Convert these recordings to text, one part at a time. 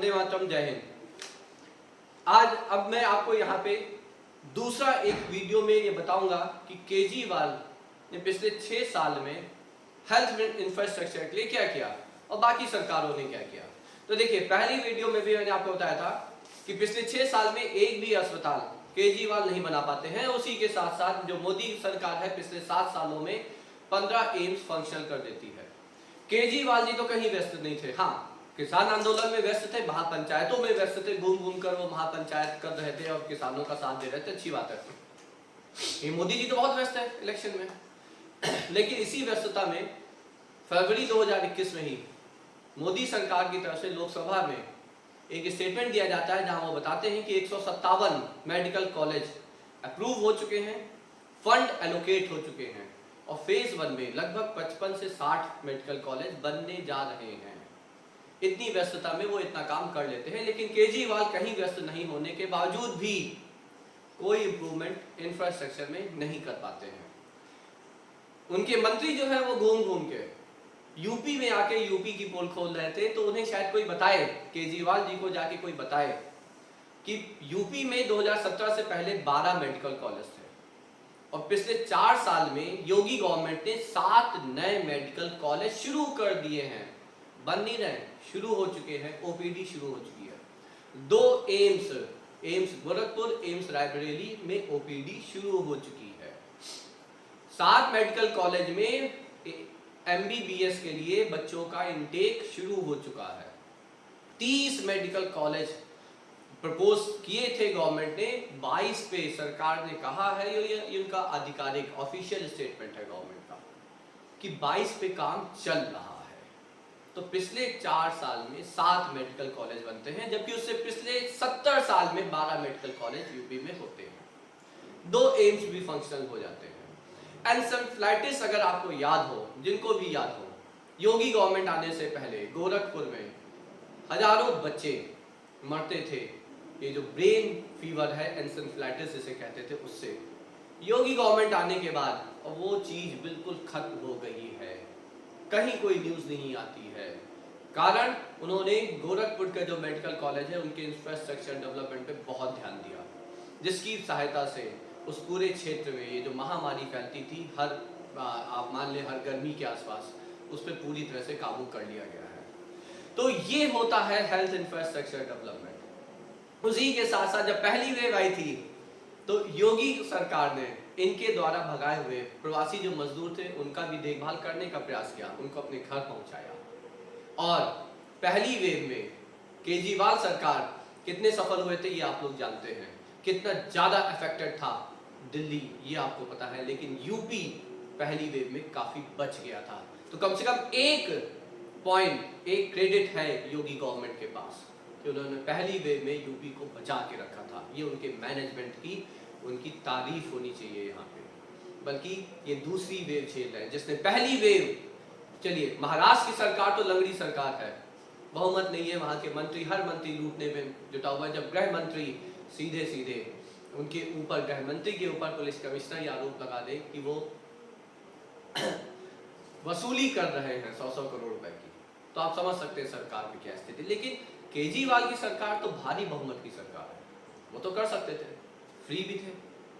वंदे मातरम, जय हिंद। आज अब मैं आपको यहाँ पे दूसरा एक वीडियो में ये बताऊंगा कि केजरीवाल ने पिछले 6 साल में हेल्थ इंफ्रास्ट्रक्चर के लिए क्या किया और बाकी सरकारों ने क्या किया। तो देखिए, पहली वीडियो में भी मैंने आपको बताया था कि पिछले 6 साल में एक भी अस्पताल केजरीवाल नहीं बना पाते हैं। उसी के साथ साथ जो मोदी सरकार है पिछले 7 सालों में 15 एम्स फंक्शनल कर देती है। केजरीवाल जी तो कहीं व्यस्त नहीं थे। हाँ, किसान आंदोलन में व्यस्त थे, महापंचायतों में व्यस्त थे, घूम घूम कर वो महापंचायत कर रहे थे और किसानों का साथ दे रहे थे, अच्छी बात है। ये मोदी जी तो बहुत व्यस्त है इलेक्शन में। लेकिन इसी व्यस्तता में फरवरी 2021 में ही मोदी सरकार की तरफ से लोकसभा में एक स्टेटमेंट दिया जाता है जहां वो बताते हैं कि 157 मेडिकल कॉलेज अप्रूव हो चुके हैं, फंड एलोकेट हो चुके हैं और फेज 1 में लगभग 55 से 60 मेडिकल कॉलेज बनने जा रहे हैं। इतनी व्यस्तता में वो इतना काम कर लेते हैं, लेकिन केजरीवाल कहीं व्यस्त नहीं होने के बावजूद भी कोई इंप्रूवमेंट इंफ्रास्ट्रक्चर में नहीं कर पाते हैं। उनके मंत्री जो है वो घूम घूम के यूपी में आके यूपी की पोल खोल रहे थे, तो उन्हें शायद कोई बताए, केजरीवाल जी को जाके कोई बताए कि यूपी में 2017 से पहले 12 मेडिकल कॉलेज थे और पिछले 4 साल में योगी गवर्नमेंट ने 7 नए मेडिकल कॉलेज शुरू कर दिए हैं। बन नहीं रहे, शुरू हो चुके हैं, ओपीडी शुरू हो चुकी है। 2 एम्स गोरखपुर, एम्स रायबरेली में ओपीडी शुरू हो चुकी है। 7 मेडिकल कॉलेज में एमबीबीएस के लिए बच्चों का इनटेक शुरू हो चुका है। 30 मेडिकल कॉलेज प्रपोज किए थे गवर्नमेंट ने, 22 पे सरकार ने कहा है, ये इनका आधिकारिक ऑफिशियल स्टेटमेंट है गवर्नमेंट का कि 22 पे काम चल रहा है। तो पिछले 4 साल में 7 मेडिकल कॉलेज बनते हैं, जबकि उससे पिछले 70 साल में 12 मेडिकल कॉलेज यूपी में होते हैं। 2 एम्स भी फंक्शनल हो जाते हैं। एनसेफेलाइटिस अगर आपको याद हो, जिनको भी याद हो, योगी गवर्नमेंट आने से पहले गोरखपुर में हजारों बच्चे मरते थे। ये जो ब्रेन फीवर है, एनसेफेलाइटिस जिसे कहते थे, उससे योगी गवर्नमेंट आने के बाद और वो चीज बिल्कुल खत्म हो गई है। कहीं कोई न्यूज नहीं आती है। कारण उन्होंने गोरखपुर के जो मेडिकल कॉलेज है उनके इंफ्रास्ट्रक्चर डेवलपमेंट पे बहुत ध्यान दिया, जिसकी सहायता से उस पूरे क्षेत्र में ये जो महामारी फैलती थी, हर आप मान ले हर गर्मी के आसपास, उस पर पूरी तरह से काबू कर लिया गया है। तो ये होता है हेल्थ इंफ्रास्ट्रक्चर डेवलपमेंट। उसी के साथ साथ जब पहली वेव आई थी तो योगी सरकार ने इनके द्वारा भगाए हुए प्रवासी जो मजदूर थे उनका भी देखभाल करने का प्रयास किया, उनको अपने घर पहुंचाया। और पहली वेव में केजरीवाल सरकार कितने सफल हुए थे ये आप लोग जानते हैं, कितना ज्यादा अफेक्टेड था दिल्ली ये आपको पता है, लेकिन यूपी पहली वेव में काफी बच गया था। तो कम से कम एक पॉइंट, एक क्रेडिट है योगी गवर्नमेंट के पास कि उन्होंने पहली वेव में यूपी को बचा के रखा था। ये उनके मैनेजमेंट की उनकी तारीफ होनी चाहिए यहाँ पे। बल्कि ये दूसरी वेव झेल रहे हैं, जिसने पहली वेव, चलिए महाराष्ट्र की सरकार तो लंगड़ी सरकार है, बहुमत नहीं है, वहां के मंत्री, हर मंत्री लूटने में जुटा हुआ है। जब गृह मंत्री सीधे सीधे उनके ऊपर, गृह मंत्री के ऊपर पुलिस कमिश्नर ये आरोप लगा दे कि वो वसूली कर रहे हैं 100-100 करोड़ रुपए की, तो आप समझ सकते हैं सरकार की क्या स्थिति। लेकिन केजरीवाल की सरकार तो भारी बहुमत की सरकार है, वो तो कर सकते थे, फ्री भी थे,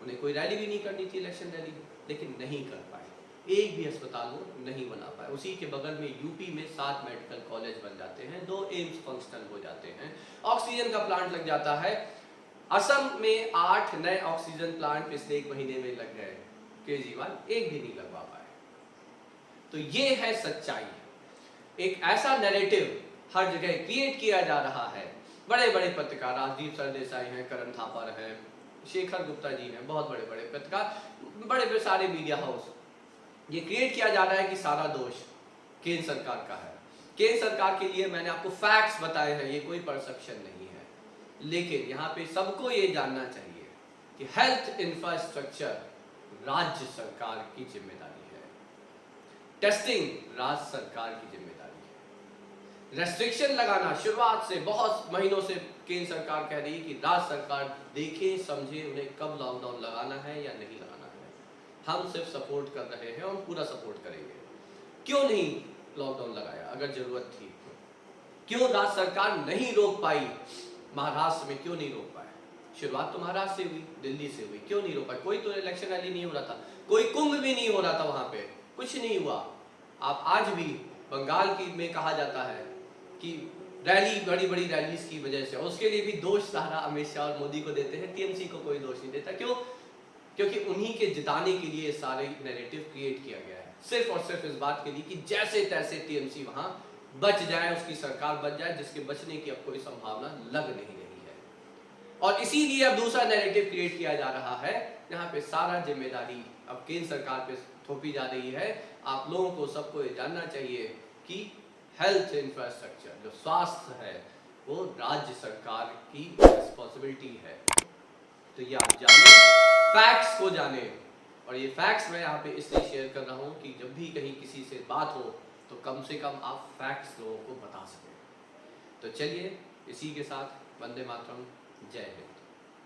उन्हें कोई रैली भी नहीं करनी थी, इलेक्शन रैली, लेकिन नहीं कर पाए। एक भी अस्पताल वो नहीं बना पाए। उसी के बगल में यूपी में 7 मेडिकल कॉलेज बन जाते हैं, 2 एम्स फंक्शनल हो जाते हैं, ऑक्सीजन का प्लांट लग जाता है। असम में 8 नए ऑक्सीजन प्लांट पिछले 1 महीने में लग गए, केजरीवाल एक भी नहीं लगवा पाए। तो ये है सच्चाई। एक ऐसा नैरेटिव हर जगह क्रिएट किया जा रहा है। बड़े बड़े पत्रकार, राजदीप सरदेसाई हैं, करण थापर हैं, शेखर गुप्ता जी हैं, बहुत बड़े बड़े पत्रकार, बड़े सारे मीडिया हाउस, ये क्रिएट किया जा रहा है कि सारा दोष केंद्र सरकार का है। केंद्र सरकार के लिए मैंने आपको फैक्ट्स बताए हैं, ये कोई परसेप्शन नहीं है। लेकिन यहाँ पे सबको ये जानना चाहिए कि हेल्थ इंफ्रास्ट्रक्चर राज्य सरकार की जिम्मेदारी है, टेस्टिंग राज्य सरकार की जिम्मेदारी है, रेस्ट्रिक्शन लगाना शुरुआत से बहुत महीनों से केंद्र सरकार कह रही है कि राज्य सरकार देखे समझे उन्हें कब लॉकडाउन लगाना है या नहीं लगाना है। हम सिर्फ सपोर्ट कर रहे हैं और पूरा सपोर्ट करेंगे। क्यों नहीं लॉकडाउन लगाया अगर जरूरत थी? क्यों राज्य सरकार नहीं रोक पाई, महाराष्ट्र में क्यों नहीं रोक पाए? शुरुआत तो महाराष्ट्र से हुई, दिल्ली से हुई, क्यों नहीं रोक पाए? कोई तो इलेक्शन रैली नहीं हो रहा था, कोई कुंभ भी नहीं हो रहा था वहां पे, कुछ नहीं हुआ। आप आज भी बंगाल की में कहा जाता है कि रैली, बड़ी बड़ी रैलीज की वजह से, उसके लिए भी दोष सारा अमित शाह और मोदी को देते हैं, टीएमसी को कोई दोष नहीं देता। क्यों? क्योंकि उन्हीं के जिताने के लिए सारे नैरेटिव क्रिएट किया गया है, सिर्फ और सिर्फ इस बात के लिए कि जैसे तैसे टीएमसी वहां बच जाए, उसकी सरकार बच जाए, जिसके बचने की अब कोई संभावना लग नहीं रही है। और इसीलिए अब दूसरा नैरेटिव क्रिएट किया जा रहा है, जहां पे सारा जिम्मेदारी अब केंद्र सरकार पे थोपी जा रही है। आप लोगों को सबको ये जानना चाहिए कि हेल्थ इंफ्रास्ट्रक्चर, जो स्वास्थ्य है, वो राज्य सरकार की रिस्पॉन्सिबिलिटी है। तो ये आप जाने, फैक्ट्स को जाने। और ये फैक्ट्स मैं यहाँ पे इसलिए शेयर कर रहा हूँ कि जब भी कहीं किसी से बात हो तो कम से कम आप फैक्ट्स लोगों को बता सकें। तो चलिए, इसी के साथ वंदे मातरम, जय हिंद।